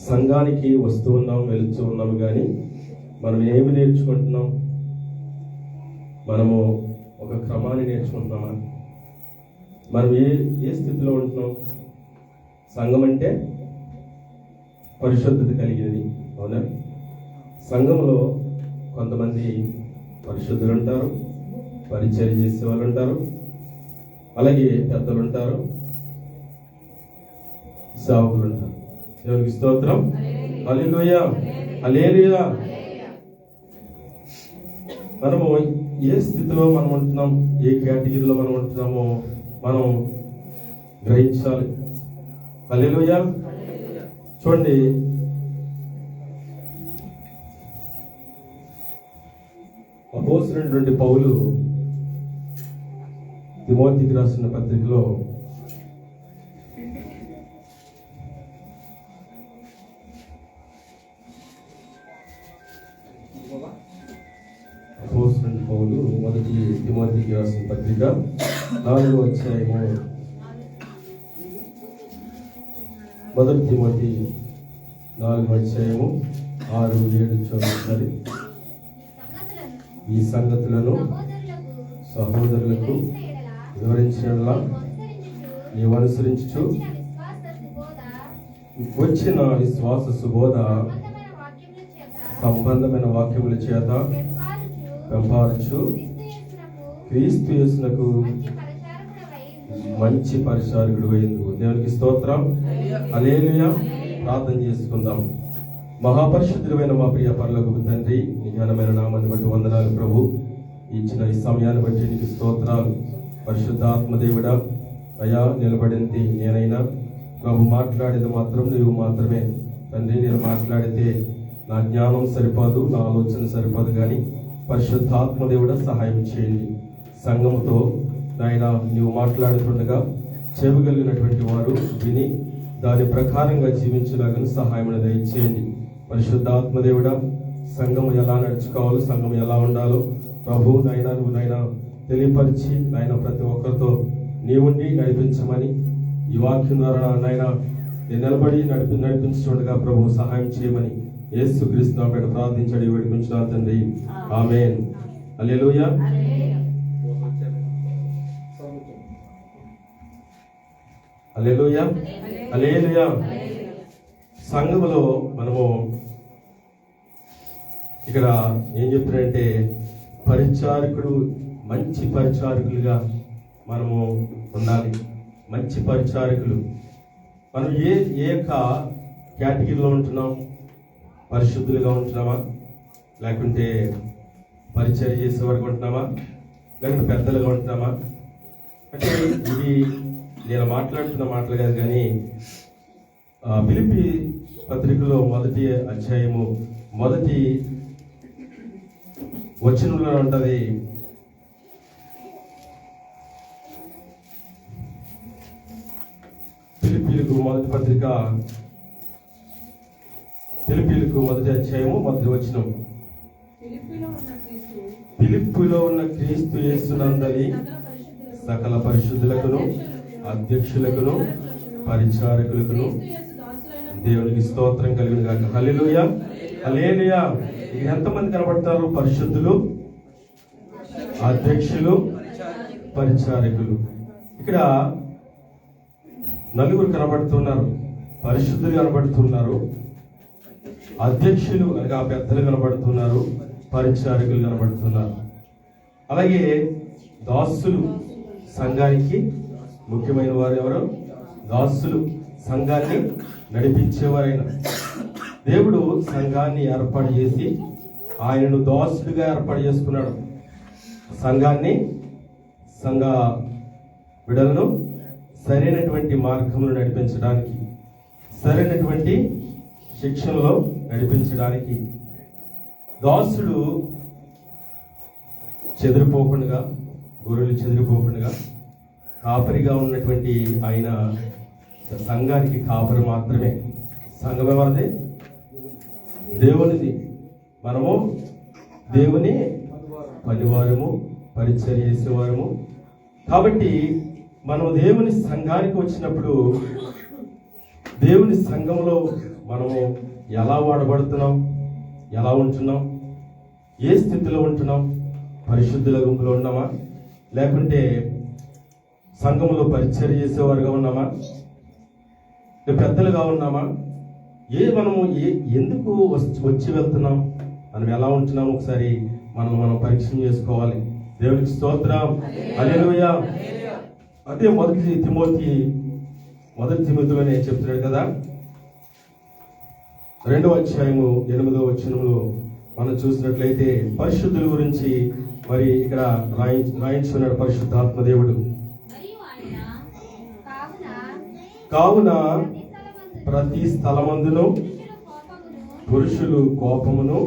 సంఘానికి వస్తూ ఉన్నాం, వెళుతూ ఉన్నాము, కానీ మనం ఏమి నేర్చుకుంటున్నాం? మనము ఒక క్రమాన్ని నేర్చుకుంటున్నామా? మనం ఏ స్థితిలో ఉంటున్నాం? సంఘం అంటే పరిశుద్ధత కలిగినది, అవునా? సంఘంలో కొంతమంది పరిశుద్ధులు ఉంటారు, పరిచర్య చేసే వాళ్ళు ఉంటారు, అలాగే పెద్దలు ఉంటారు, సేవకులు ఉంటారు. దేవునికి స్తోత్రం. హల్లెలూయా, హల్లెలూయా. మనము ఏ స్థితిలో మనం ఉంటున్నాం, ఏ కేటగిరీలో మనం ఉంటున్నామో మనం గ్రహించాలి. హల్లెలూయా. చూడండి, అపోస్తలుడైనటువంటి పౌలు తిమోతికి రాసిన పత్రికలో పౌలు మొదటి తిమోతికి రాసిన పత్రిక 4వ అధ్యాయము, మొదటి తిమోతి 4వ అధ్యాయము 6-7 చూడాలి. ఈ సంగతులను సహోదరులకు వివరించడంలా నీవు అనుసరించు వచ్చిన విశ్వాస సుబోధ సంబంధమైన వాక్యముల చేత పెంపారచు క్రీస్తు యేసునకు మంచి పరిచారకుడు అయింది. దేవునికి స్తోత్రం. హల్లెలూయా. ప్రార్థన చేసుకుందాం. మహాపరిశుద్ధుడైన మా ప్రియ పరలోకపు తండ్రి, నీ ఘనమైన నామాన్ని బట్టి వందనాలు ప్రభు. ఇచ్చిన ఈ సమయాన్ని బట్టి నీకు స్తోత్రాలు. పరిశుద్ధాత్మదేవుడా, అయా నిలబడింది నేనైనా ప్రభు, మాట్లాడేది మాత్రం నీవు మాత్రమే తండ్రి. నేను మాట్లాడితే నా జ్ఞానం సరిపోదు, నా ఆలోచన సరిపోదు, కానీ పరిశుద్ధాత్మదేవుడా సహాయం చేయండి. సంఘముతో నాయన నీవు మాట్లాడుతుండగా చెవిగలిగినటువంటి వారు విని దాని ప్రకారంగా జీవించలాగా సహాయం దయచేయండి. పరిశుద్ధాత్మదేవుడా, సంఘం ఎలా నడుచుకోవాలో, సంఘం ఎలా ఉండాలో ప్రభు నాయన నువ్వు నాయన తెలియపరిచి నాయన ప్రతి ఒక్కరితో నీవుండి నడిపించమని ఈ వాక్యం ద్వారా నాయన నిలబడి నడిపించుండగా ప్రభు సహాయం చేయమని యేసుక్రీస్తు నామమున ప్రార్థించడి వేడుకుంటున్నాను తండ్రి. ఆమేన్. హల్లెలూయా. హల్లెలూయా, హల్లెలూయా. సంఘములో మనము ఇక్కడ ఏం చెప్పారంటే పరిచారకుడు, మంచి పరిచారకులుగా మనము ఉండాలి. మంచి పరిచారకులు. మనం ఏ యొక్క కేటగిరీలో ఉంటున్నాం? పరిశుద్ధులుగా ఉంటున్నామా, లేకుంటే పరిచర్య చేసే వరకు ఉంటున్నామా, లేకుంటే పెద్దలుగా ఉంటున్నామా? అంటే ఇది నేను మాట్లాడుతున్న మాటలు కాదు, కానీ ఫిలిప్పీ పత్రికలో 1వ అధ్యాయము 1వ వచనంలో ఉంటది. ఫిలిప్పీలకు మొదటి పత్రిక, ఫిలిప్పీలకు 1వ అధ్యాయము 1వ వచనం. ఫిలిప్పీలో ఉన్న క్రీస్తు యేసునందలి సకల పరిశుద్ధులకును అధ్యక్షులకును పరిచారకులకును దేవునికి స్తోత్రం కలుగును గాక. హల్లెలూయా, హల్లెలూయా. ఇక ఎంతమంది కనబడతారు? పరిశుద్ధులు, అధ్యక్షులు, పరిచారకులు. ఇక్కడ నలుగురు కనబడుతున్నారు. పరిశుద్ధులు కనబడుతున్నారు, అధ్యక్షులు అనగా పెద్దలు కనబడుతున్నారు, పరిచారకులు కనబడుతున్నారు. అలాగే దాసులు, సంఘానికి ముఖ్యమైన వారు ఎవరు? దాసులు. సంఘాన్ని నడిపించేవారైన దేవుడు సంఘాన్ని ఏర్పాటు చేసి ఆయనను దాసుడిగా ఏర్పాటు చేసుకున్నాడు. సంఘాన్ని, సంఘ బిడ్డలను సరైనటువంటి మార్గంలో నడిపించడానికి, సరైనటువంటి శిక్షణలో నడిపించడానికి. దాసుడు చెదిరిపోకుండా, గొర్రెలు చెదిరిపోకుండా కాపరిగా ఉన్నటువంటి ఆయన సంఘానికి కాపరి మాత్రమే. సంఘం ఎవరిది? దేవునిది. మనము దేవుని పనివారము, పరిచర్య చేసేవారము. కాబట్టి మనం దేవుని సంఘానికి వచ్చినప్పుడు దేవుని సంఘంలో మనము ఎలా వాడబడుతున్నాం, ఎలా ఉంటున్నాం, ఏ స్థితిలో ఉంటున్నాం? పరిశుద్ధుల గుంపులో ఉన్నామా, లేకుంటే సంఘంలో పరిచర్య చేసేవారుగా ఉన్నామా, పెద్దలుగా ఉన్నామా? మనము ఎందుకు వచ్చి వెళ్తున్నాం, మనం ఎలా ఉంటున్నాం? ఒకసారి మనం పరీక్ష చేసుకోవాలి. దేవునికి స్తోత్రం, హల్లెలూయా. అదే మొదటి తిమోతిలోనే చెప్తున్నాడు కదా, 2వ అధ్యాయము 8వ వచనంలో మనం చూసినట్లయితే పరిశుద్ధుల గురించి మరి ఇక్కడ రాయించుకున్నాడు పరిశుద్ధాత్మ దేవుడు. కావున ప్రతి స్థలమందును పురుషులు కోపమును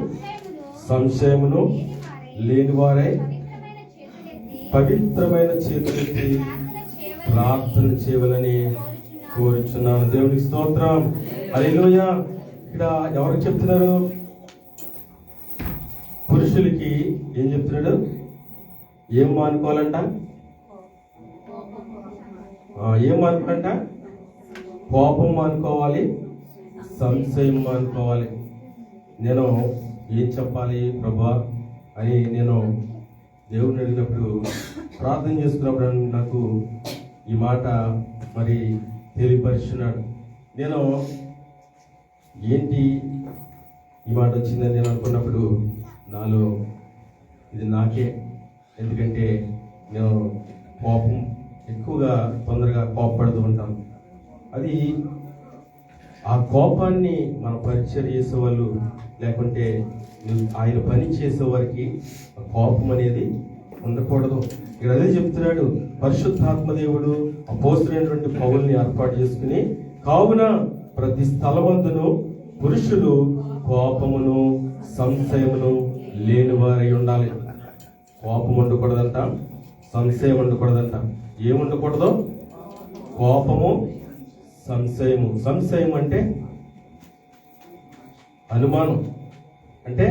సంశయమును లేనివారై పవిత్రమైన చేతులెత్తి ప్రార్థన చేయవలని కోరుచున్నాను. దేవునికి స్తోత్రం, హల్లెలూయా. ఇక్కడ ఎవరికి చెప్తున్నారు? పురుషులకి ఏం చెప్తున్నాడు? ఏం మానుకోవాలంట? ఏం మానుకోవాలంట? కోపం మానుకోవాలి, సంశయం మానుకోవాలి. నేను ఏం చెప్పాలి ప్రభా అని నేను దేవుడిని అడిగినప్పుడు, ప్రార్థన చేసుకున్నప్పుడు నాకు ఈ మాట మరి తెలియపరుచున్నాడు. నేను ఏంటి ఈ మాట వచ్చిందని నేను అనుకున్నప్పుడు నాలో ఇది నాకే, ఎందుకంటే నేను కోపం ఎక్కువగా తొందరగా కోపపడుతూ ఉంటాను. అది ఆ కోపాన్ని మన పరిచర్య చేసేవాళ్ళు, లేకుంటే ఆయన పని చేసేవారికి కోపం అనేది ఉండకూడదు. ఇక్కడ అదే చెప్తున్నాడు పరిశుద్ధాత్మ దేవుడు అపోస్తలుడైనటువంటి పౌలుని ఏర్పాటు చేసుకుని, కావున ప్రతి స్థలమందును పురుషులు కోపమును సంశయమును లేనివారై ఉండాలి. కోపం ఉండకూడదంట, సంశయం ఉండకూడదంట. ఏముండకూడదు? కోపము, సంశయము. సంశయం అంటే అనుమానం. అంటే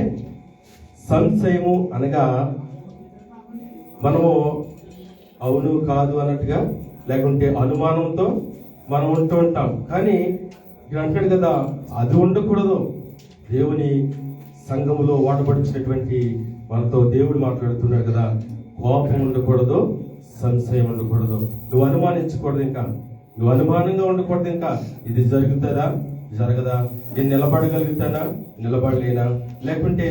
సంశయము అనగా మనము అవును కాదు అన్నట్టుగా, లేకుంటే అనుమానంతో మనం ఉంటూ ఉంటాం. కానీ ఇక్కడ అంటాడు కదా, అది ఉండకూడదు. దేవుని సంఘములో వాడబడినటువంటి మనతో దేవుడు మాట్లాడుతున్నాడు కదా, కోపం ఉండకూడదు, సంశయం ఉండకూడదు. నువ్వు అనుమానించకూడదు, ఇంకా నువ్వు అనుమానంగా ఉండకూడదు. ఇంకా ఇది జరుగుతుందా, జరగదా, నేను నిలబడగలుగుతానా, నిలబడలేనా, లేకుంటే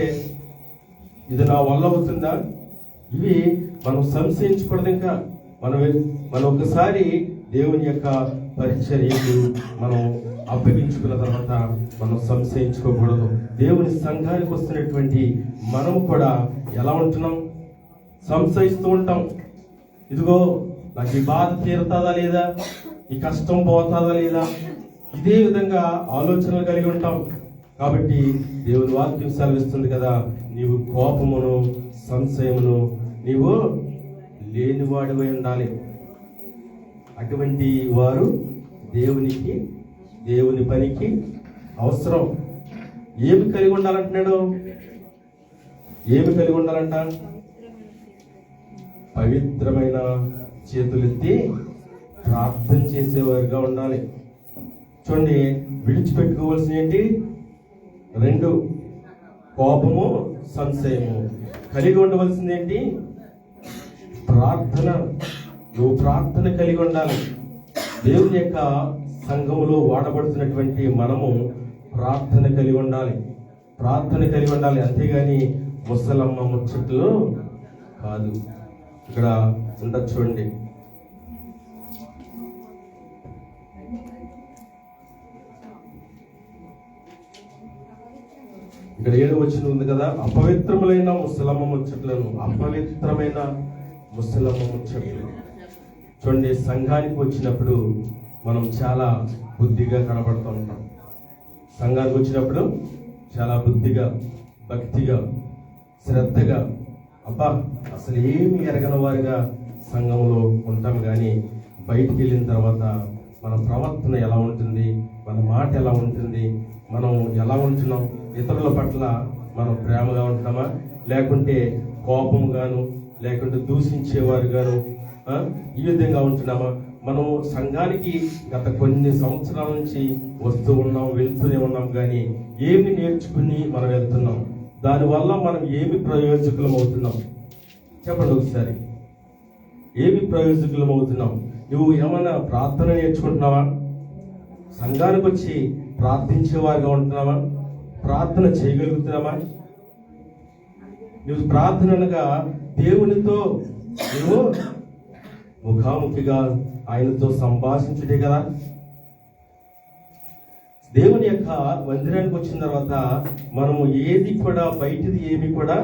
ఇది నా వల్ల అవుతుందా, ఇవి మనం సంశయించకూడదు. ఇంకా మనం ఒకసారి దేవుని యొక్క పరిచర్యకు మనం అప్పగించుకున్న తర్వాత మనం సంశయించుకోకూడదు. దేవుని సంఘానికి వస్తున్నటువంటి మనము కూడా ఎలా ఉంటున్నాం? సంశయిస్తూ ఉంటాం. ఇదిగో నాకు ఈ బాధ తీరుతుందా లేదా, ఈ కష్టం పోతుందా లేదా, ఇదే విధంగా ఆలోచనలు కలిగి ఉంటాం. కాబట్టి దేవుని వాక్యం సెలవిస్తుంది కదా, నీవు కోపమును సంశయమును నీవు లేనివాడివై ఉండాలి. అటువంటి వారు దేవుని పనికి అవసరం. ఏమి కలిగి ఉండాలంటున్నాడు? ఏమి కలిగి ఉండాలంట? పవిత్రమైన చేతులెత్తి ప్రార్థన చేసేవారుగా ఉండాలి. చూడండి, విడిచిపెట్టుకోవాల్సిన ఏంటి? 2, కోపము సంశయము. కలిగి ఉండవలసింది ఏంటి? ప్రార్థన. నువ్వు ప్రార్థన కలిగి ఉండాలి. దేవుని యొక్క సంఘములో వాడబడుతున్నటువంటి మనము ప్రార్థన కలిగి ఉండాలి. ప్రార్థన కలిగి ఉండాలి, అంతేగాని ముసలమ్మ ముచ్చట్లు కాదు. ఇక్కడ ఉండదు చూడండి, ఇక్కడ 7వ వచనం ఉంది కదా, అపవిత్రములైన ముసలమ్మ ముచ్చట్లను. అపవిత్రమైన ముసలమ్మ ముచ్చట్లు. చూడండి, సంఘానికి వచ్చినప్పుడు మనం చాలా బుద్ధిగా కనబడుతూ ఉంటాం. సంఘానికి వచ్చినప్పుడు చాలా బుద్ధిగా, భక్తిగా, శ్రద్ధగా, అబ్బా అసలు ఏమి ఎరగని వారిగా సంఘంలో ఉంటాం. కానీ బయటికి వెళ్ళిన తర్వాత మన ప్రవర్తన ఎలా ఉంటుంది, మన మాట ఎలా ఉంటుంది, మనం ఎలా ఉంటున్నాం, ఇతరుల పట్ల మనం ప్రేమగా ఉంటున్నామా, లేకుంటే కోపంగాను, లేకుంటే దూషించేవారు గాను ఈ విధంగా ఉంటున్నామా? మనం సంఘానికి గత కొన్ని సంవత్సరాల నుంచి వస్తూ ఉన్నాం, వెళ్తూనే ఉన్నాం, కానీ ఏమి నేర్చుకుని మనం వెళ్తున్నాం? దానివల్ల మనం ఏమి ప్రయోజకులం అవుతున్నాం? చెప్పండి ఒకసారి. ఏమి ప్రయోజకులం అవుతున్నాం? నువ్వు ఏమన్నా ప్రార్థన నేర్చుకుంటున్నావా? సంఘానికి వచ్చి ప్రార్థించేవారుగా ఉంటున్నావా? ప్రార్థన చేయగలుగుతున్నావా? నువ్వు ప్రార్థన అనగా దేవునితో నువ్వు ముఖాముఖిగా ఆయనతో సంభాషించుటే కదా. దేవుని యొక్క మందిరానికి వచ్చిన తర్వాత మనము ఏది కూడా బయటిది ఏమి కూడా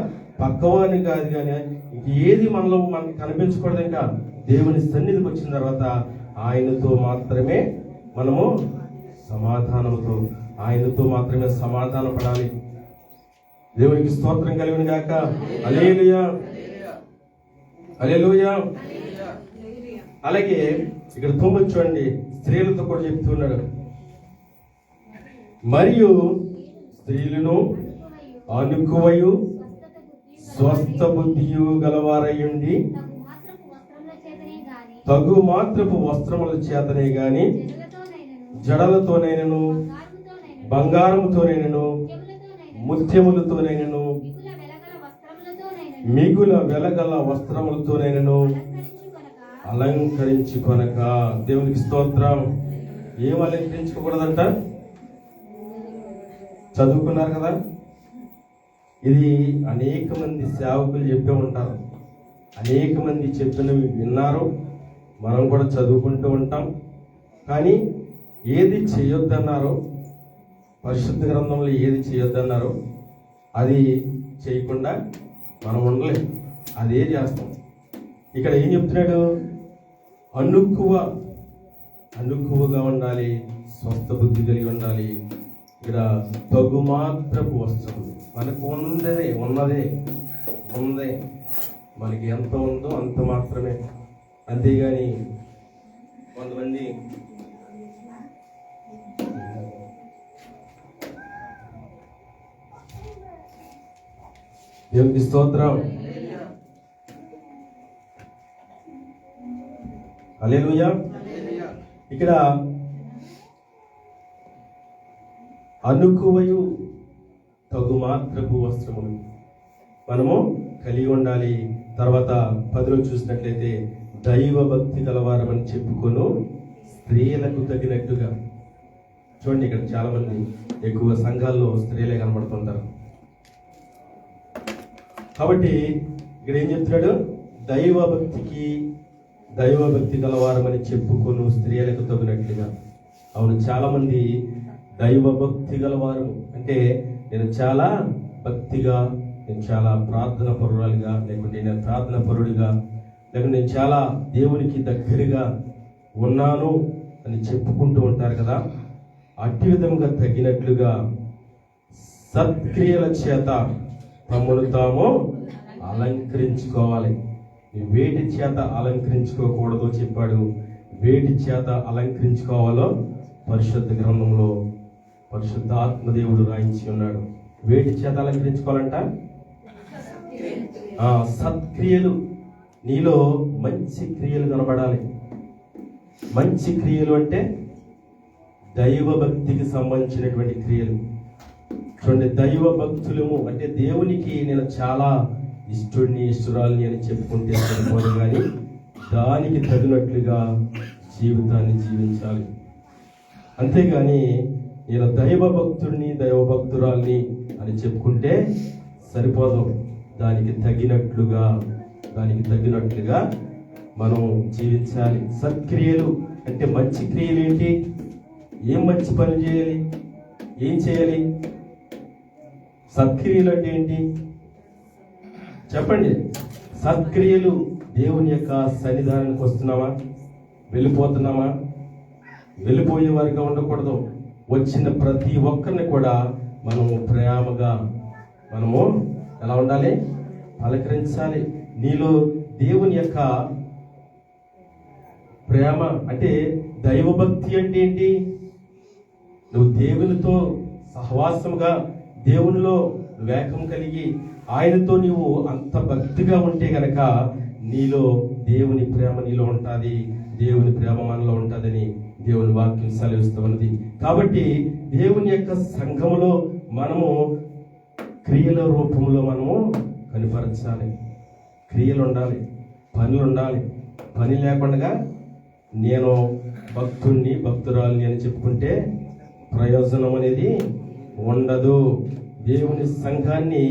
పక్కవాని కాదు, కానీ ఏది మనలో మనకు కనిపించకూడదు. ఇంకా దేవుని సన్నిధికి వచ్చిన తర్వాత ఆయనతో మాత్రమే మనము సమాధానంతో, ఆయనతో మాత్రమే సమాధాన పడాలి. దేవునికి స్తోత్రం కలుగును గాక. హల్లెలూయా, హల్లెలూయా. అలాగే ఇక్కడ 9 చూడండి, స్త్రీలతో కూడా చెప్తున్నాడు. మరియు స్త్రీలను అనుకువయు స్వస్థ బుద్ధియు గలవారయుండి తగు మాత్రపు వస్త్రముల చేతనే గాని జడలతోనైనను బంగారముతోనైనను ముత్యములతోనైనను మిగుల వెలగల వస్త్రములతోనైనను అలంకరించుకొనక. దేవునికి స్తోత్రం. ఏం అలంకరించుకోకూడదంట? చదువుకున్నారు కదా, ఇది అనేక మంది సేవకులు చెప్పే ఉంటారు, అనేక మంది చెప్పినవి విన్నారు, మనం కూడా చదువుకుంటూ ఉంటాం. కానీ ఏది చేయొద్దన్నారో, పరిశుద్ధ గ్రంథంలో ఏది చేయొద్దన్నారో అది చేయకుండా మనం ఉండలేం, అదే చేస్తాం. ఇక్కడ ఏం చెప్తున్నాడు? అనుకువగా ఉండాలి, స్వస్థ బుద్ధి కలిగి ఉండాలి. ఇక్కడ తగు మాత్రపు వస్త్రం, మనకు ఉన్నదే మనకి ఎంత ఉందో అంత మాత్రమే. అంతేగాని కొంతమంది దేవునికి స్తోత్రం. హల్లెలూయా. ఇక్కడ అనుకువయు తగు మాత్రపు వస్త్రములు మనము కలిగి ఉండాలి. తర్వాత 10లో చూసినట్లయితే దైవ భక్తి గలవారమని చెప్పుకొను స్త్రీలకు తగినట్టుగా. చూడండి, ఇక్కడ చాలా మంది ఎక్కువ సంఘాల్లో స్త్రీలే కనబడుతుంటారు. కాబట్టి ఇక్కడ ఏం చెప్తున్నాడు? దైవ భక్తి గలవారమని చెప్పుకొను స్త్రీలకు తగినట్లుగా. అవును, చాలా మంది దైవ భక్తి గలవారు అంటే నేను చాలా భక్తిగా, నేను చాలా ప్రార్థన పరురాలుగా, లేకుంటే నేను ప్రార్థన పరుడిగా, లేకుంటే నేను చాలా దేవునికి దగ్గరగా ఉన్నాను అని చెప్పుకుంటూ ఉంటారు కదా. అట్టి విధంగా తగినట్లుగా సత్క్రియల చేత తమను తాము అలంకరించుకోవాలి. వేటి చేత అలంకరించుకోకూడదో చెప్పాడు. వేటి చేత అలంకరించుకోవాలో పరిశుద్ధ గ్రంథంలో పరిశుద్ధాత్మదేవుడు రాయించి ఉన్నాడు. వేటి చేత అలంకరించుకోవాలంట? సత్క్రియలు. నీలో మంచి క్రియలు కనబడాలి. మంచి క్రియలు అంటే దైవ భక్తికి సంబంధించినటువంటి క్రియలు. చూడండి, దైవ భక్తులము అంటే దేవునికి నేను చాలా ఇష్టురాలని అని చెప్పుకుంటే సరిపోదు, కానీ దానికి తగినట్లుగా జీవితాన్ని జీవించాలి. అంతేగాని నేను దైవ భక్తుడిని, దైవ భక్తురాల్ని అని చెప్పుకుంటే సరిపోదు. దానికి తగినట్లుగా మనం జీవించాలి. సత్క్రియలు అంటే మంచి క్రియలు ఏంటి? ఏం మంచి పని చేయాలి? ఏం చేయాలి? సత్క్రియలు అంటే ఏంటి చెప్పండి. సత్క్రియలు దేవుని యొక్క సన్నిధానానికి వస్తున్నామా? వెళ్ళిపోతున్నామా? వెళ్ళిపోయే వారిగా ఉండకూడదు. వచ్చిన ప్రతి ఒక్కరిని కూడా మనము ప్రేమగా మనము ఎలా ఉండాలి? పలకరించాలి. నీలో దేవుని యొక్క ప్రేమ అంటే దైవభక్తి అంటే ఏంటి? నువ్వు దేవునితో సహవాసముగా, దేవునిలో వేగం కలిగి ఆయనతో నీవు అంత భక్తిగా ఉంటే గనక నీలో దేవుని ప్రేమ నీలో ఉంటుంది, దేవుని ప్రేమ మనలో ఉంటుందని దేవుని వాక్యం సెలవిస్తూ ఉన్నది. కాబట్టి దేవుని యొక్క సంఘములో మనము క్రియల రూపంలో మనము కనిపరచాలి. క్రియలు ఉండాలి, పనులు ఉండాలి. పని లేకుండా నేను భక్తుణ్ణి భక్తురాలిని అని చెప్పుకుంటే ప్రయోజనం అనేది ఉండదు. దేవుని సంఘాన్ని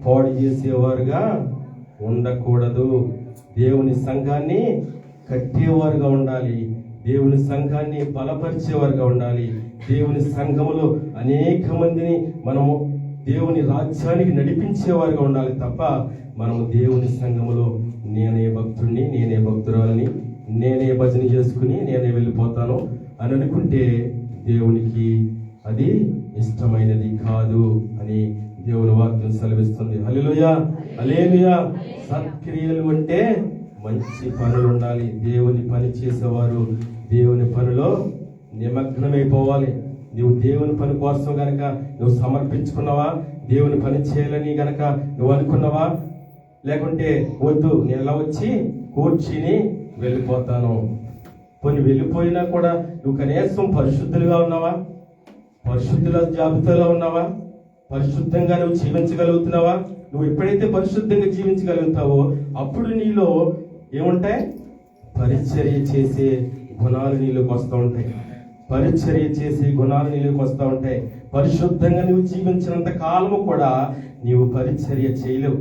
పాడు చేసేవారుగా ఉండకూడదు. దేవుని సంఘాన్ని కట్టేవారుగా ఉండాలి. దేవుని సంఘాన్ని బలపరిచేవారుగా ఉండాలి. దేవుని సంఘములో అనేక మందిని మనము దేవుని రాజ్యానికి నడిపించేవారుగా ఉండాలి తప్ప మనము దేవుని సంఘములో నేనే భక్తుడిని, నేనే భక్తురాలని, నేనే భజన చేసుకుని నేనే వెళ్ళిపోతాను అని అనుకుంటే దేవునికి అది ఇష్టమైనది కాదు అని దేవుని వాక్యం సెలవిస్తుంది. హల్లెలూయా, హల్లెలూయా. సత్క్రియలు అంటే మంచి పనులు ఉండాలి. దేవుని పని చేసేవారు దేవుని పనిలో నిమగ్నమైపోవాలి. నువ్వు దేవుని పని కోసం గనక నువ్వు సమర్పించుకున్నావా, దేవుని పని చేయాలని గనక నువ్వు అనుకున్నావా, లేకుంటే వద్దు నేను ఎలా వచ్చి కూర్చుని వెళ్ళిపోతాను. కొన్ని వెళ్ళిపోయినా కూడా నువ్వు కనీసం పరిశుద్ధులుగా ఉన్నావా, పరిశుద్ధుల జాబితాలో ఉన్నావా, పరిశుద్ధంగా నువ్వు జీవించగలుగుతున్నావా? నువ్వు ఎప్పుడైతే పరిశుద్ధంగా జీవించగలుగుతావో అప్పుడు నీలో ఏముంటాయి? పరిచర్య చేసే గుణాలు నీలోకి వస్తూ ఉంటాయి. పరిచర్య చేసే గుణాలు నీలోకి వస్తూ ఉంటాయి. పరిశుద్ధంగా నువ్వు జీవించినంత కాలము కూడా నీవు పరిచర్య చేయలేవు.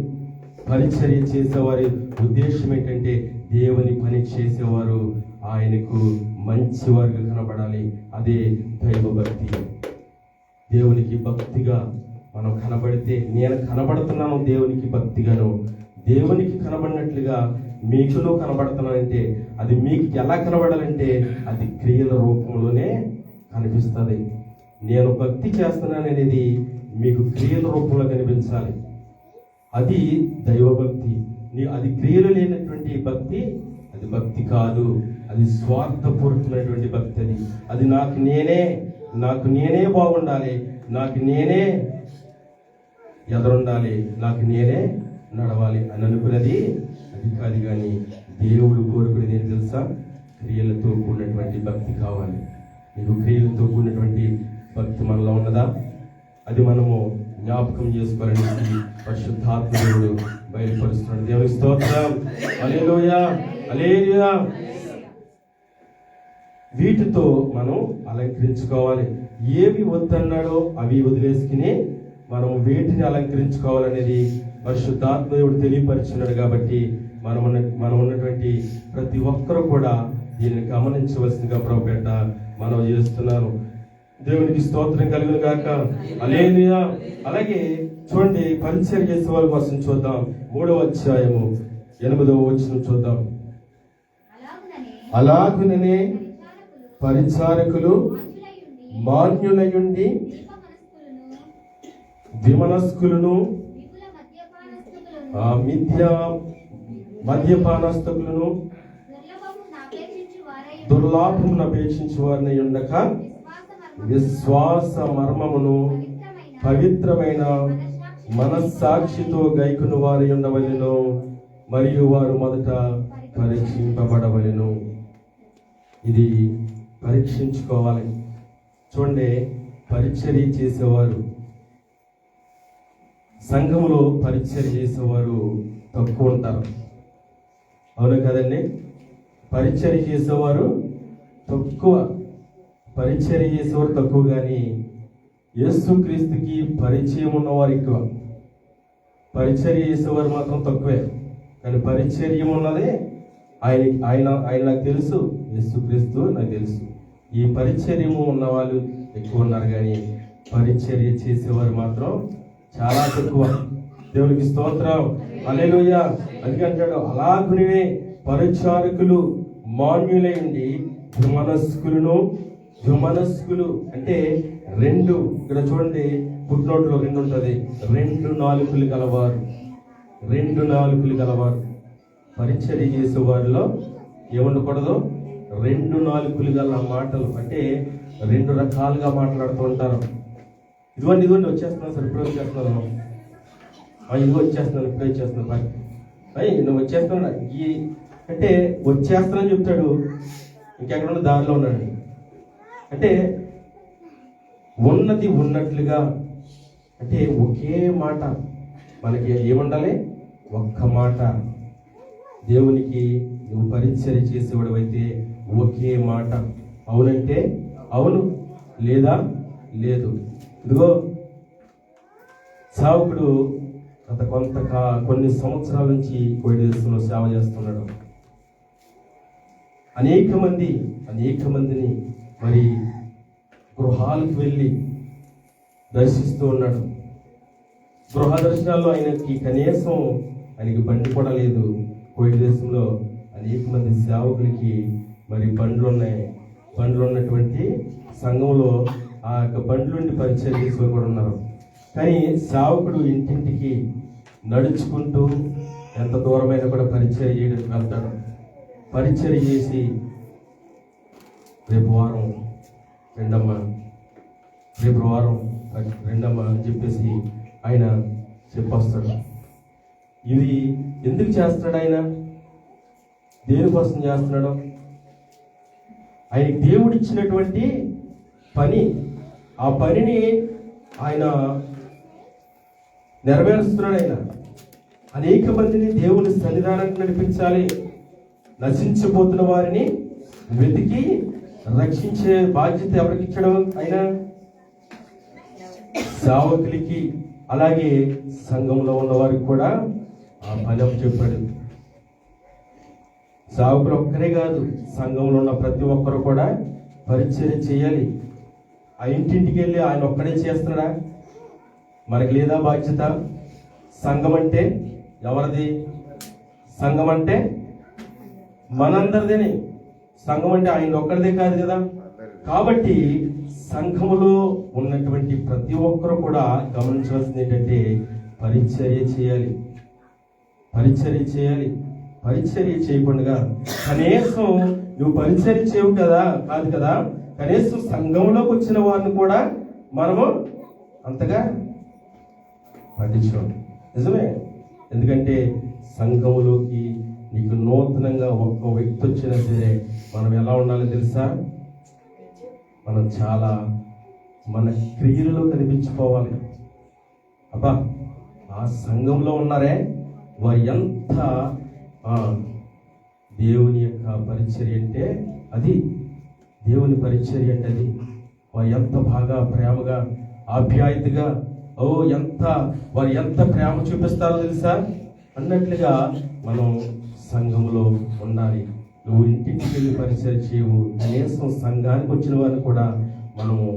పరిచర్య చేసేవారి ఉద్దేశం ఏంటంటే దేవుని పని చేసేవారు ఆయనకు మంచివారుగా కనబడాలి. అదే దైవ భక్తి. దేవునికి భక్తిగా మనం కనబడితే, నేను కనబడుతున్నాను దేవునికి భక్తిగాను, దేవునికి కనబడినట్లుగా మీకులో కనబడుతున్నానంటే అది మీకు ఎలా కనబడాలంటే అది క్రియల రూపంలోనే కనిపిస్తుంది. నేను భక్తి చేస్తున్నాను అనేది మీకు క్రియల రూపంలో కనిపించాలి. అది దైవభక్తి. అది క్రియలు లేనటువంటి భక్తి అది భక్తి కాదు. అది స్వార్థపూరితమైనటువంటి భక్తి. అది నాకు నేనే బాగుండాలి, నాకు నేనే ఎదురుండాలి, నాకు నేనే నడవాలి అని అనుకున్నది అది కాదు. కానీ దేవుడు కోరుకునేది ఏం తెలుసా? క్రియలతో కూడినటువంటి భక్తి కావాలి. నీకు క్రియలతో కూడినటువంటి భక్తి మనలో ఉన్నదా? అది మనము జ్ఞాపకం చేసుకోవాలని పరిశుద్ధాత్మ దేవుడు బయలుపరుస్తున్నాడు. దేవుని స్తోత్రం. హల్లెలూయా, హల్లెలూయా. వీటితో మనం అలంకరించుకోవాలి. ఏవి వద్దన్నాడో అవి వదిలేసుకుని మనం వీటిని అలంకరించుకోవాలనేది పరిశుద్ధాత్మ దేవుడు తెలియపరిచినాడు. కాబట్టి మనం ఉన్నటువంటి ప్రతి ఒక్కరూ కూడా దీన్ని గమనించవలసిందిగా ప్రభుపేట మనం చేస్తున్నాను. దేవునికి స్తోత్రం కలుగును గాక. హల్లెలూయా. అలాగే చూడండి, పరిచర్య చేసే వాళ్ళ కోసం చూద్దాం. 3వ అధ్యాయము 8వ వచనం చూద్దాం. అలాగుననే పరిచారకులు మాన్యులయుండి విమనస్కులను మద్యపానస్తులను దుర్లాభమును అపేక్షించు వారిని ఉండక విశ్వాస మర్మమును పవిత్రమైన మనస్సాక్షితో గైకును వారి ఉండవలెను, మరియు వారు మొదట పరీక్షింపబడవలెను. ఇది పరీక్షించుకోవాలి. చూడండి, పరిచర్య చేసేవారు, సంఘములో పరిచర్య చేసేవారు తక్కువ ఉంటారు. అవును కదండి? పరిచర్య చేసేవారు తక్కువ, పరిచర్య చేసేవారు తక్కువ. కానీ యేసుక్రీస్తుకి పరిచయం ఉన్నవారు ఎక్కువ. పరిచర్య చేసేవారు మాత్రం తక్కువే. కానీ పరిచర్యం ఉన్నది ఆయన నాకు తెలుసు, యేసుక్రీస్తు నాకు తెలుసు. ఈ పరిచర్యము ఉన్న వాళ్ళు ఎక్కువ ఉన్నారు, కానీ పరిచర్య చేసేవారు మాత్రం చాలా తక్కువ. దేవునికి స్తోత్రం. హల్లెలూయా. అందుకే అంటాడు, అలాగునే పరిచారకులు మాన్యులై ఉండి విమనస్కులు అంటే 2, ఇక్కడ చూడండి ఫుట్నోట్లో 2 ఉంటుంది. 2 నాలుకలు గలవారు, 2 నాలుకలు గలవారు. పరిచర్య చేసే వారిలో ఏముండకూడదు? 2 నాలుకలు గల మాటలు. అంటే 2 రకాలుగా మాట్లాడుతూ ఉంటారు. ఇదిగోండి వచ్చేస్తున్నాను సార్, ఇప్పుడు వచ్చేస్తున్నాను, ఇదిగో వచ్చేస్తున్నాను, ఇప్పుడు వచ్చేస్తున్నాను, నువ్వు వచ్చేస్తున్నా అంటే వచ్చేస్తానని చెప్తాడు. ఇంకెక్కడ దారిలో ఉన్నాడు. అంటే ఉన్నది ఉన్నట్లుగా, అంటే ఒకే మాట. మనకి ఏముండాలి? ఒక్క మాట. దేవునికి నువ్వు పరిచర్య చేసేవాడు అయితే ఒకే మాట. అవునంటే అవును, లేదా లేదు. ఇదిగో సేవకుడు గత కొన్ని సంవత్సరాల నుంచి కోవిడ్ దేశంలో సేవ చేస్తున్నాడు. అనేక మందిని మరి గృహాలకు వెళ్ళి దర్శిస్తూ ఉన్నాడు. గృహ దర్శనాల్లో ఆయనకి బండి కూడా లేదు. కోవిడ్ దేశంలో అనేక మంది సేవకులకి మరి బండ్లు ఉన్నటువంటి సంఘంలో ఆ యొక్క బండ్లుండి పరిచయం చేసే కూడా ఉన్నారు. కానీ సేవకుడు ఇంటింటికి నడుచుకుంటూ ఎంత దూరమైనా కూడా పరిచయం చేయడానికి వెళ్తాడు. పరిచయం చేసి రేపు వారం రెండమ్మ అని చెప్పేసి ఆయన చెప్పొస్తాడు. ఇది ఎందుకు చేస్తున్నాడు? ఆయన దేనికోసం చేస్తున్నాడు? ఆయనకి దేవుడు ఇచ్చినటువంటి పని, ఆ పనిని ఆయన నెరవేరుస్తున్నాడు. ఆయన అనేక మందిని దేవుని సన్నిధానానికి నడిపించాలి. నశించిపోతున్న వారిని వెతికి రక్షించే బాధ్యత ఎవరికి ఇచ్చడం? ఆయన సేవకులకి, అలాగే సంఘంలో ఉన్న వారికి కూడా ఆ పని చెప్పాడు. సేవకులు ఒక్కరే కాదు, సంఘంలో ఉన్న ప్రతి ఒక్కరు కూడా పరిచర్య చేయాలి. ఆ ఇంటింటికి వెళ్ళి ఆయన ఒక్కడే చేస్తున్నాడా? మనకి లేదా బాధ్యత? సంఘం అంటే ఎవరిది? సంఘం అంటే మనందరిదేనే. సంఘం అంటే ఆయన ఒక్కరిదే కాదు కదా. కాబట్టి సంఘములో ఉన్నటువంటి ప్రతి ఒక్కరు కూడా గమనించవలసింది ఏంటంటే పరిచర్య చేయాలి. పరిచర్య చేయకుండా కనీసం నువ్వు పరిచర్య చేయవు కదా, కాదు కదా, కనీసం సంఘంలోకి వచ్చిన వారిని కూడా మనము అంతగా పట్టించాం. నిజమే. ఎందుకంటే సంఘములోకి నీకు నూతనంగా ఒక్క వ్యక్తి వచ్చినా సరే మనం ఎలా ఉండాలో తెలుసా? మనం చాలా మన క్రియలలో కనిపించిపోవాలి. అబ్బా, ఆ సంఘంలో ఉన్నారే వారు ఎంత దేవుని యొక్క పరిచర్య అంటే అది, దేవుని పరిచర్య అంటే అది. వారు ఎంత బాగా ప్రేమగా ఆప్యాయతగా వారు ఎంత ప్రేమ చూపిస్తారో తెలుసా అన్నట్లుగా మనం సంఘంలో ఉండాలి. నువ్వు ఇంటికి వెళ్ళి పరిచర్య చేయవు, కనీసం సంఘానికి వచ్చిన వారిని కూడా మనము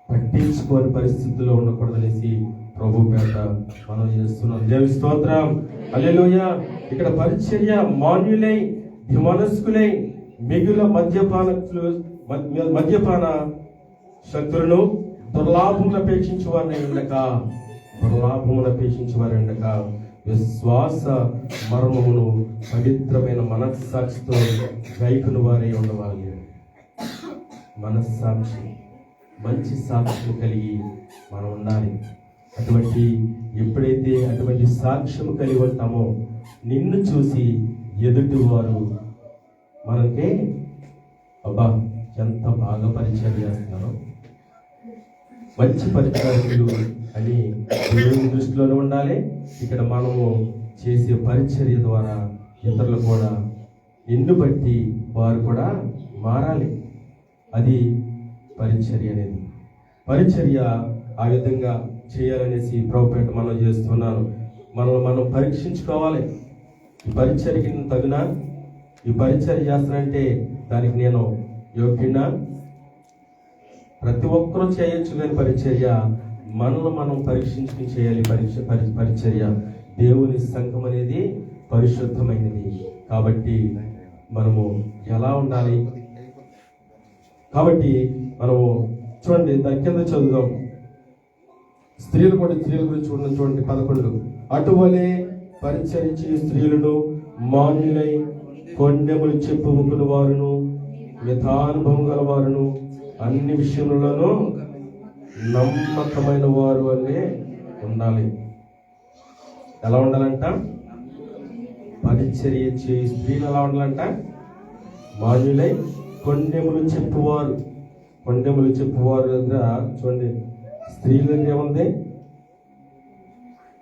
పట్టించుకోని పరిస్థితుల్లో ఉండకూడదనేసి ప్రభు పేట మనం చేస్తున్నాం. దేవుని స్తోత్రం, హల్లెలూయా. ఇక్కడ పరిచర్య మాన్యులై ధిమనస్కులై మిగుల మద్యపాన శక్తులను దుర్లాభమును అపేక్షించే వారిని ఉండక విశ్వాస మర్మమును పవిత్రమైన మనస్సాక్షితో గైకుని వారై ఉండవాలి. మనస్సాక్షి, మంచి సాక్ష్యం కలిగి మనం ఉండాలి. ఎప్పుడైతే అటువంటి సాక్ష్యం కలిగి ఉంటామో నిన్ను చూసి ఎదుటి వారు మనకే అబ్బా ఎంత బాగా పరిచయం చేస్తున్నారో, మంచి పరిచయాలు అని దేవుని దృష్టిలోనే ఉండాలి. ఇక్కడ మనము చేసే పరిచర్య ద్వారా ఇతరులు కూడా నిన్ను బట్టి వారు కూడా మారాలి. అది పరిచర్య అనేది. పరిచర్య ఆ విధంగా చేయాలనేసి ప్రభుపేట మనం చేస్తున్నాను. మనం పరీక్షించుకోవాలి. ఈ పరిచర్యకి తగిన ఈ పరిచర్య చేస్తానంటే దానికి నేను యోగ్యున్నా? ప్రతి ఒక్కరూ చేయొచ్చు, కానీ పరిచర్య మనల్ని మనం పరీక్షించుకుని చేయాలి. పరిచర్య దేవుని సంఘం అనేది పరిశుద్ధమైనది. కాబట్టి మనము ఎలా ఉండాలి? కాబట్టి మనము చూడండి, దాని కింద చదువుదాం. స్త్రీల గురించి చూడండి 11. అటువలే పరిచరించే స్త్రీలను మాన్యులై కొండెములు చెప్పుముకుల వారును యథానుభవం గల వారును అన్ని విషయములను నమ్మకమైన వారు వల్లే ఉండాలి. ఎలా ఉండాలంట? పరిచర్య చేయ స్త్రీలు ఎలా ఉండాలంట? మాన్యులై కొండెములు చెప్పువారు. కొండెములు చెప్పువారు దగ్గర చూడండి, స్త్రీలు దగ్గర ఏముంది?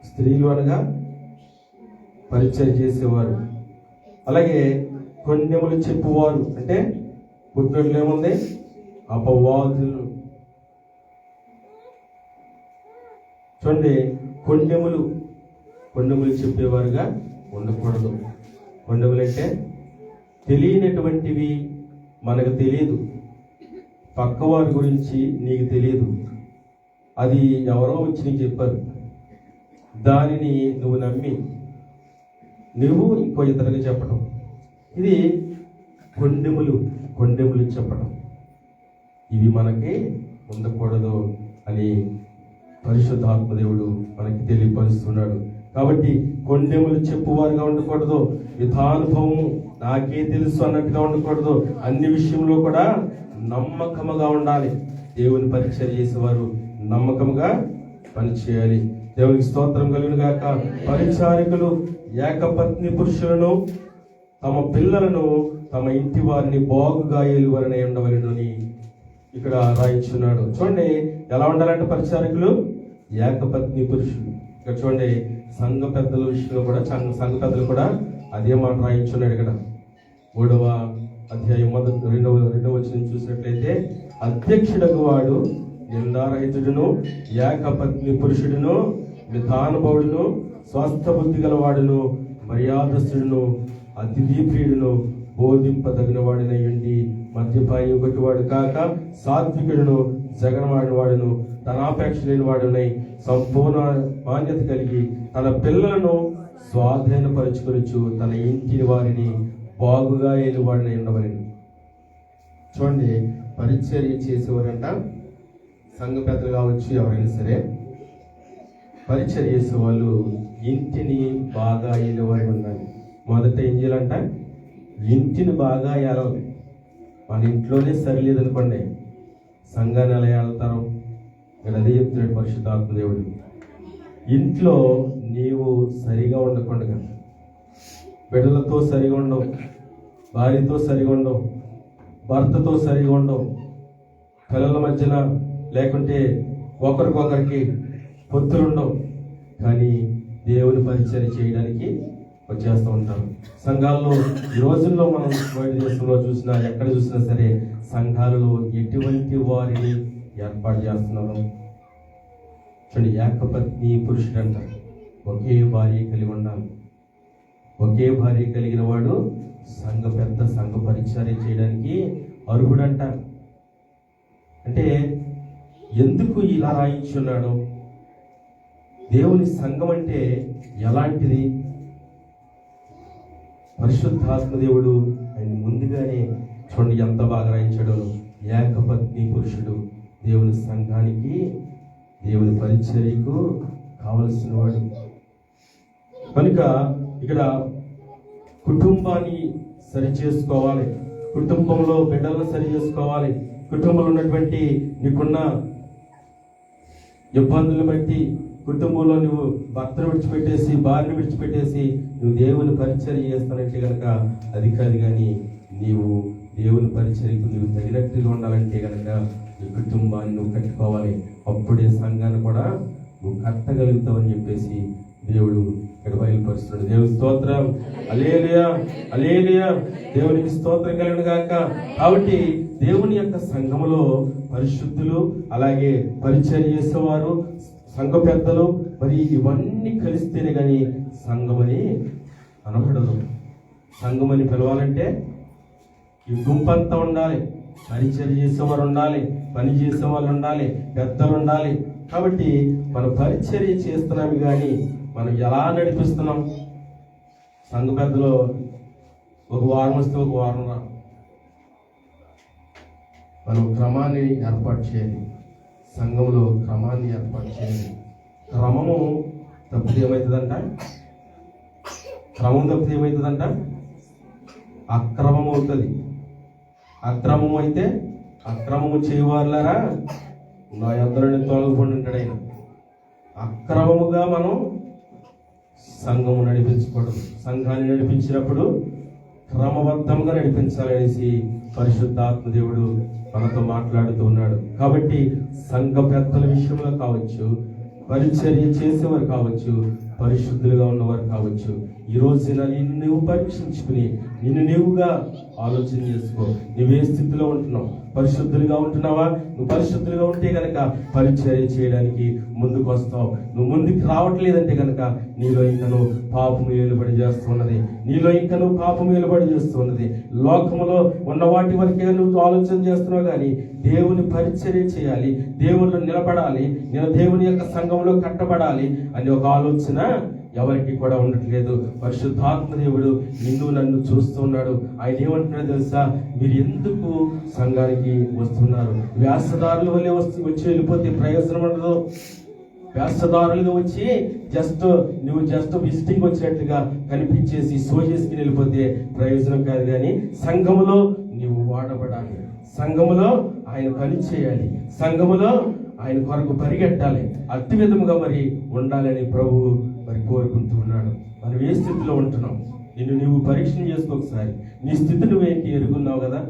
స్త్రీలు అనగా పరిచయం చేసేవారు. అలాగే కొండెములు చెప్పువారు అంటే పుట్టినట్లు ఏముంది? అపవాదులు. చూడండి, కొండెములు చెప్పేవారుగా ఉండకూడదు. కొండెములు అంటే తెలియనటువంటివి, మనకు తెలియదు, పక్కవారి గురించి నీకు తెలియదు, అది ఎవరో వచ్చి నీకు చెప్పారు, దానిని నువ్వు నమ్మి నువ్వు ఇంకో ఇతరులకు చెప్పడం, ఇది కొండెములు చెప్పడం. ఇవి మనకి ఉండకూడదు అని పరిశుద్ధాత్మదేవుడు మనకి తెలియపరుస్తున్నాడు. కాబట్టి కొండెములు చెప్పువారుగా ఉండకూడదు, విధానుభవం నాకే తెలుసు అన్నట్టుగా ఉండకూడదు, అన్ని విషయంలో కూడా నమ్మకముగా ఉండాలి. దేవుని పరిచయం చేసేవారు నమ్మకముగా పనిచేయాలి. దేవునికి స్తోత్రం కలుగును గాక. పరిచారికులు ఏకపత్ని పురుషులను, తమ పిల్లలను, తమ ఇంటి వారిని బాగుగా ఏలువారని ఉండవలెనని ఇక్కడ రాయించున్నాడు. చూడండి, ఎలా ఉండాలంటే పరిచారికులు ఏకపత్ని పురుషులు. ఇక్కడ చూడండి, సంఘ పెద్దల విషయంలో కూడా సంఘ పెద్దలు కూడా అదే మాట రాయించున్నాడు. ఇక్కడ 3వ అధ్యాయం 2వ వచనం చూసినట్లయితే, అధ్యక్షుడకు వాడు నిందారహితుడును, ఏకపత్ని పురుషుడును, విధానభవుడును, స్వస్థ బుద్ధి గలవాడును, మర్యాదస్తుడును, అతిథి ప్రియుడును, బోధింపదగిన వాడినై ఉండి మద్యపానం కొట్టువాడు కాక సాత్వికుడును, జగనమాడిన వాడును, ధనాపేక్ష లేని వాడునై సంపూర్ణ మాన్యత కలిగి తన పిల్లలను స్వాధీనపరుచుకొనుచు తన ఇంటిని వారిని బాగుగా ఏలువాడినై ఉండవలెను. చూడండి, పరిచర్య చేసేవారంట సంఘ పెద్దలు కావచ్చు, ఎవరైనా సరే పరిచర్య చేసే వాళ్ళు ఇంటిని బాగా ఏలేవారు ఉండాలి. మొదట ఏం చేయాలంట? ఇంటిని బాగా ఏలాలి. మన ఇంట్లోనే సరిలేదనుకోండి, సంఘాన్ని ఎలా ఏళ్తారు? ఇక్కడ అదే చెప్తున్నాడు పరిశుద్ధాత్మదేవుడు. ఇంట్లో నీవు సరిగా ఉండకుండా, బిడ్డలతో సరిగా ఉండవు, భార్యతో సరిగా ఉండవు, భర్తతో సరిగా ఉండవు, పిల్లల మధ్యన లేకుంటే ఒకరికొకరికి పొత్తులుండవు, కానీ దేవుని పరిచర్య చేయడానికి వచ్చేస్తూ ఉంటారు. సంఘాల్లో ఈ రోజుల్లో మనం బయట దేశంలో చూసినా, ఎక్కడ చూసినా సరే సంఘాలలో ఎటువంటి వారిని ఏర్పాటు చేస్తున్నారు? చూడండి, ఏకపత్ని పురుషుడు అంట, ఒకే భార్య కలిగి ఉండాలి. ఒకే భార్య కలిగిన వాడు సంఘ పరిచర్య చేయడానికి అర్హుడంట. అంటే ఎందుకు ఇలా రాయించున్నాడు? దేవుని సంఘం అంటే ఎలాంటిది? పరిశుద్ధాత్మదేవుడు ఆయన ముందుగానే చూడండి ఎంత బాగా రాయించాడు. ఏకపత్ని పురుషుడు దేవుని సంఘానికి, దేవుని పరిచర్యకు కావలసిన వాడు. కనుక ఇక్కడ కుటుంబాన్ని సరి చేసుకోవాలి, కుటుంబంలో బిడ్డలను సరి చేసుకోవాలి, కుటుంబంలో ఉన్నటువంటి నీకున్న ఇబ్బందులను బట్టి కుటుంబంలో నువ్వు భర్తను విడిచిపెట్టేసి, భార్యను విడిచిపెట్టేసి నువ్వు దేవుని పరిచర్య చేస్తానంటే కనుక అది కాదు. కానీ నీవు దేవుని పరిచర్యకు నువ్వు తగినట్టుగా ఉండాలంటే కనుక నీ కుటుంబాన్ని నువ్వు కట్టుకోవాలి. అప్పుడే సంఘాన్ని కూడా నువ్వు కట్టగలుగుతావని చెప్పేసి దేవుడు ఇక్కడ బయలుపరుస్తున్నాడు. దేవుని స్తోత్రం, హల్లెలూయా, హల్లెలూయా, దేవునికి స్తోత్రం కలుగును గాక. కాబట్టి దేవుని యొక్క సంఘములో పరిశుద్ధులు, అలాగే పరిచర్య చేసేవారు, సంఘ పెద్దలు, మరి ఇవన్నీ కలిస్తేనే కానీ సంఘమని అనబడదు. సంఘమని పిలవాలంటే ఈ గుంపంతా ఉండాలి, పరిచర్య చేసేవారు ఉండాలి, పని చేసే వాళ్ళు ఉండాలి, పెద్దలు ఉండాలి. కాబట్టి మనం పరిచర్య చేస్తున్నాము, కానీ మనం ఎలా నడిపిస్తున్నాం? సంఘ పెద్దలు ఒక వారం వస్తే ఒక వారం రా, మనం క్రమాన్ని ఏర్పాటు చేయాలి. సంఘంలో క్రమాన్ని ఏర్పాటు చేయాలి. క్రమము తప్పితే ఏమవుతుందంట? క్రమం తప్పితే ఏమవుతుందంట? అక్రమం అవుతుంది. అక్రమం అయితే అక్రమము చేయవారులారా నా ఎద్దరిని తొలగిపోండి అంటాడు ఆయన. అక్రమముగా మనం సంఘము నడిపించకూడదు. సంఘాన్ని నడిపించినప్పుడు క్రమబద్ధంగా నడిపించాలనేసి పరిశుద్ధాత్మ దేవుడు మనతో మాట్లాడుతూ ఉన్నాడు. కాబట్టి సంఘ పెద్దల విషయంలో కావచ్చు, పరిచర్య చేసేవారు కావచ్చు, పరిశుద్ధులుగా ఉన్నవారు కావచ్చు, ఈ రోజున నిన్ను నువ్వు పరీక్షించుకుని నిన్ను నీవుగా ఆలోచన చేసుకో. నువ్వే స్థితిలో ఉంటున్నావు? పరిశుద్ధులుగా ఉంటున్నావా? నువ్వు పరిశుద్ధులుగా ఉంటే కనుక పరిచర్య చేయడానికి ముందుకు వస్తావు. నువ్వు ముందుకు రావట్లేదంటే కనుక నీలో ఇంకా నువ్వు పాపము ఏలుబడి చేస్తున్నది, నీలో ఇంకా నువ్వు పాపము ఏలుబడి చేస్తున్నది. లోకములో ఉన్న వాటి వరకే నువ్వు ఆలోచన చేస్తున్నావు, కానీ దేవుని పరిచర్య చేయాలి, దేవుళ్ళు నిలబడాలి, నేను దేవుని యొక్క సంఘంలో కట్టబడాలి అనే ఒక ఆలోచన ఎవరికి కూడా ఉండట్లేదు. పరిశుద్ధాత్మ దేవుడు నిన్ను నన్ను చూస్తున్నాడు. ఆయన ఏమంటున్నాడు తెలుసా? మీరు ఎందుకు సంఘానికి వస్తున్నారు? వ్యాసదారుల వల్లే వచ్చి వెళ్ళిపోతే ప్రయోజనం ఉండదు. వ్యాసదారులుగా వచ్చి నువ్వు విజిటింగ్ వచ్చినట్టుగా కనిపించేసి షో చేసుకుని వెళ్ళిపోతే ప్రయోజనం కాదు. కానీ సంఘములో నీవు వాడబడాలి, సంఘములో ఆయన పని చేయాలి, సంఘములో ఆయన కొరకు పరిగెట్టాలి, అతి విధముగా మరి ఉండాలని ప్రభువు మరి కోరుకుంటూ ఉన్నాడు. మనం ఏ స్థితిలో ఉంటున్నాం? నిన్ను నీవు పరీక్ష చేసుకో ఒకసారి. నీ స్థితి నువ్వేంటి ఎరుగున్నావు కదా?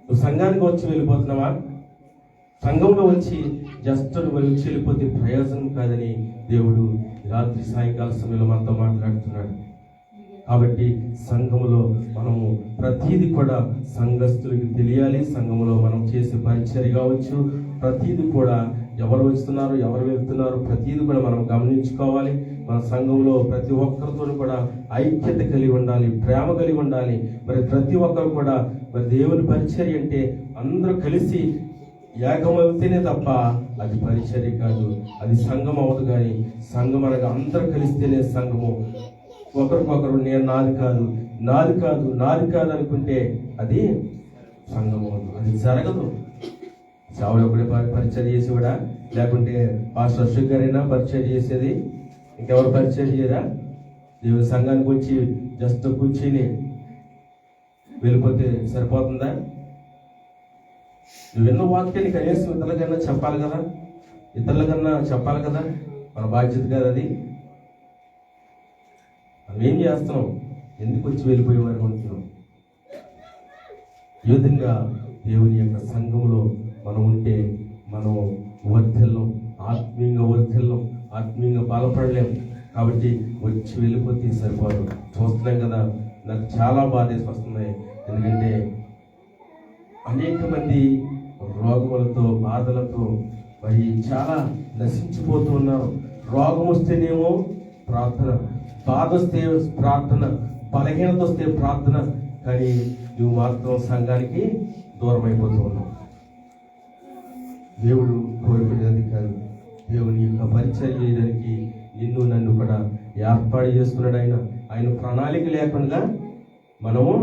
నువ్వు సంఘానికి వచ్చి వెళ్ళిపోతున్నావా? సంఘంలో వచ్చి నువ్వు వచ్చి వెళ్ళిపోతే ప్రయోజనం కాదని దేవుడు రాత్రి సాయంకాల సమయంలో మనతో మాట్లాడుతున్నాడు. కాబట్టి సంఘములో మనము ప్రతీది కూడా సంఘస్థులకి తెలియాలి. సంఘములో మనం చేసే పరిచర్య కావచ్చు, ప్రతీది కూడా ఎవరు వస్తున్నారు, ఎవరు వెళ్తున్నారు, ప్రతీది కూడా మనం గమనించుకోవాలి. మన సంఘంలో ప్రతి ఒక్కరితో కూడా ఐక్యత కలిగి ఉండాలి, ప్రేమ కలిగి ఉండాలి. మరి ప్రతి ఒక్కరు కూడా మరి దేవుని పరిచర్య అంటే అందరూ కలిసి ఏకమవుతేనే తప్ప అది పరిచర్య కాదు, అది సంఘం అవ్వదు. కానీ సంఘం అనగా అందరూ కలిస్తేనే సంఘము. ఒకరికొకరు నేను నాది కాదు అనుకుంటే అది సంఘం అవ్వదు, అది జరగదు. చావుడు ఒకడే పరిచర్య చేసేవాడా? లేకుంటే పాస్టర్ అశోక్ గారైనా పరిచర్య చేసేది? ఇంకెవరు పరిచయం చేయరా? దేవుని సంఘానికి వచ్చి కూర్చుని వెళ్ళిపోతే సరిపోతుందా? నువ్వు ఎన్నో వాక్యాన్ని కనీసం ఇతరులకన్నా చెప్పాలి కదా. మన బాధ్యత కాదు అది. మనం ఏం చేస్తున్నాం? ఎందుకు వచ్చి వెళ్ళిపోయేవారు అనుకుంటున్నాం? ఈ విధంగా దేవుని యొక్క సంఘంలో మనం ఉంటే మనం వర్ధిల్లం, ఆత్మీయంగా బలపడలేము. కాబట్టి వచ్చి వెళ్ళిపోతే సరిపోదు. చూస్తున్నాం కదా, నాకు చాలా బాధేసి వస్తున్నాయి. ఎందుకంటే అనేక మంది రోగములతో, బాధలతో మరి చాలా నశించిపోతూ ఉన్నారు. రోగం వస్తేనేమో ప్రార్థన, బాధ వస్తే ప్రార్థన, బలహీనత వస్తే ప్రార్థన, కానీ నువ్వు మాత్రం సంఘానికి దూరం అయిపోతూ ఉన్నావు. దేవుడు కోరుకునేది కాదు. దేవుని యొక్క పరిచయం చేయడానికి నిన్ను నన్ను కూడా ఏర్పాటు చేసుకున్నాడు. ఆయన ప్రణాళిక లేకుండా మనము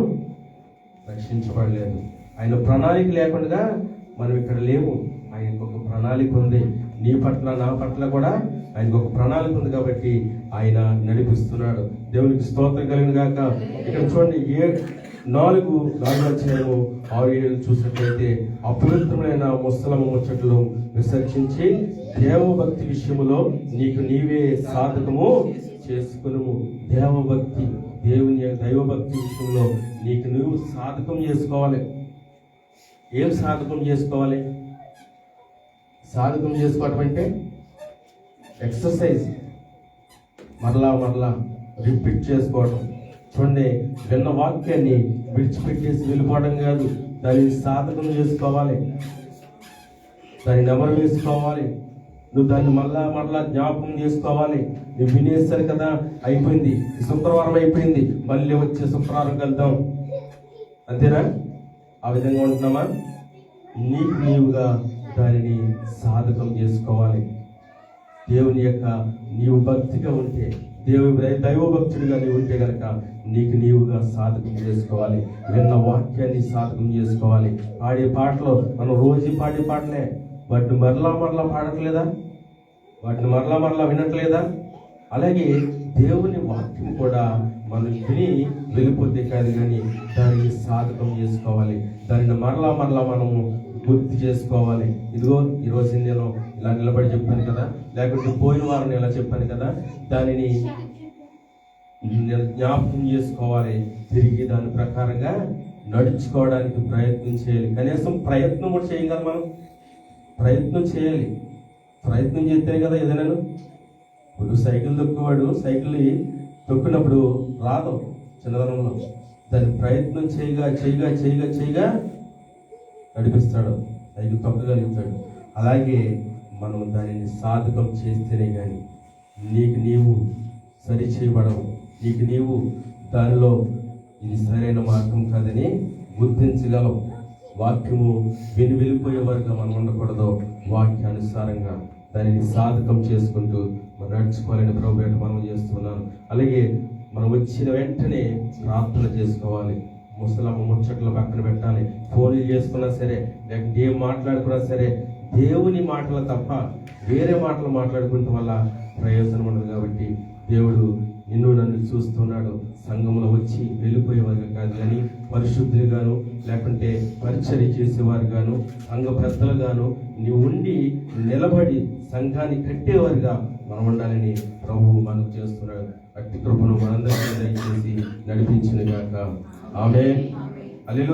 రక్షించబడలేదు. ఆయన ప్రణాళిక లేకుండా మనం ఇక్కడ లేవు. ఆయనకు ఒక ప్రణాళిక ఉంది. నీ పట్ల, నా పట్ల కూడా ఆయనకు ఒక ప్రణాళిక ఉంది. కాబట్టి ఆయన నడిపిస్తున్నాడు. దేవునికి స్తోత్రం కలిగిన గాక. ఇక్కడ చూడండి, 4:6 చూసినట్లయితే అపవిత్రమైన ముసలము ముచ్చట్లు విసర్జించి దేవభక్తి విషయములో నీకు నీవే సాధకము చేసుకును. దైవభక్తి విషయంలో నీకు నువ్వు సాధకం చేసుకోవాలి. ఏం సాధకం చేసుకోవాలి? సాధకం చేసుకోవటం అంటే ఎక్సర్సైజ్, మరలా రిపీట్ చేసుకోవడం. చూడండి, విన్న వాక్యాన్ని విడిచిపెట్టేసి వెళ్ళిపోవడం కాదు, దాన్ని సాధకం చేసుకోవాలి, దాన్ని నెమరు వేసుకోవాలి. నువ్వు దాన్ని మరలా జ్ఞాపకం చేసుకోవాలి. నువ్వు వినేసారు కదా, అయిపోయింది, శుక్రవారం అయిపోయింది, మళ్ళీ వచ్చే శుక్రవారం కలుద్దాం, అంతేనా? ఆ విధంగా ఉంటున్నామా? నీవుగా దానిని సాధకం చేసుకోవాలి. దేవుని యొక్క నీవు భక్తిగా ఉంటే, దైవభక్తుడిగా నీవు ఉంటే కనుక నీవుగా సాధకం చేసుకోవాలి. విన్న వాక్యాన్ని సాధకం చేసుకోవాలి. పాడే పాటలు మనం రోజు పాడే పాటలే, వాటిని మరలా పాడట్లేదా? వాటిని మరలా వినట్లేదా? అలాగే దేవుని వాక్యం కూడా మనం విని వెళ్ళిపోతే కాదు, కానీ దాన్ని సాధకం చేసుకోవాలి. దానిని మరలా మనము గుర్తు చేసుకోవాలి. ఇదిగో ఈరోజు నేను ఇలా నిలబడి చెప్పాను కదా, లేకుంటే పోయిన వారం ఇలా చెప్పాను కదా, దానిని జ్ఞాపకం చేసుకోవాలి, తిరిగి దాని ప్రకారంగా నడుచుకోవడానికి ప్రయత్నం చేయాలి. కనీసం ప్రయత్నం కూడా చేయగలం. మనం ప్రయత్నం చేయాలి. ప్రయత్నం చేస్తేనే కదా ఏదైనా. ఇప్పుడు సైకిల్ తొక్కువాడు సైకిల్ని తొక్కినప్పుడు రాదు చిన్నదనంలో, దాన్ని ప్రయత్నం చేయగా చేయగా చేయగా చేయగా నడిపిస్తాడు, సైకిల్ తొక్కగలుగుతాడు. అలాగే మనం దానిని సాధకం చేస్తేనే కానీ నీకు నీవు సరి చేయబడవు. నీకు నీవు దానిలో ఇది సరైన మార్గం కాదని గుర్తించగలవు. వాక్యము విని వెళ్ళిపోయేవారుగా మనం ఉండకూడదు. వాక్యానుసారంగా దానిని సాధకం చేసుకుంటూ మనం నడుచుకోవాలని ప్రభుపేట మనం చేస్తున్నాను. అలాగే మనం వచ్చిన వెంటనే ప్రార్థన చేసుకోవాలి. ముసలమ్మ ముచ్చట్లు పక్కన పెట్టాలి. ఫోన్లు చేసుకున్నా సరే, లేకపోతే ఏం మాట్లాడుకున్నా సరే, దేవుని మాటలు తప్ప వేరే మాటలు మాట్లాడుకుంటే వల్ల ప్రయోజనం ఉండదు. కాబట్టి దేవుడు నిన్ను నన్ను చూస్తున్నాడు. సంఘంలో వచ్చి వెళ్ళిపోయేవారు కాదు, కానీ పరిశుద్ధులుగాను లేకుంటే పరిచర్య చేసేవారు గాను సంఘ పెద్దలుగాను నీవు ఉండి నిలబడి సంఘాన్ని కట్టేవారుగా మనం ఉండాలని ప్రభువు మనకు చేస్తున్నాడు. అట్టి కృపను మనందరికీ దయచేసి నడిపించిన గాక. ఆమేన్.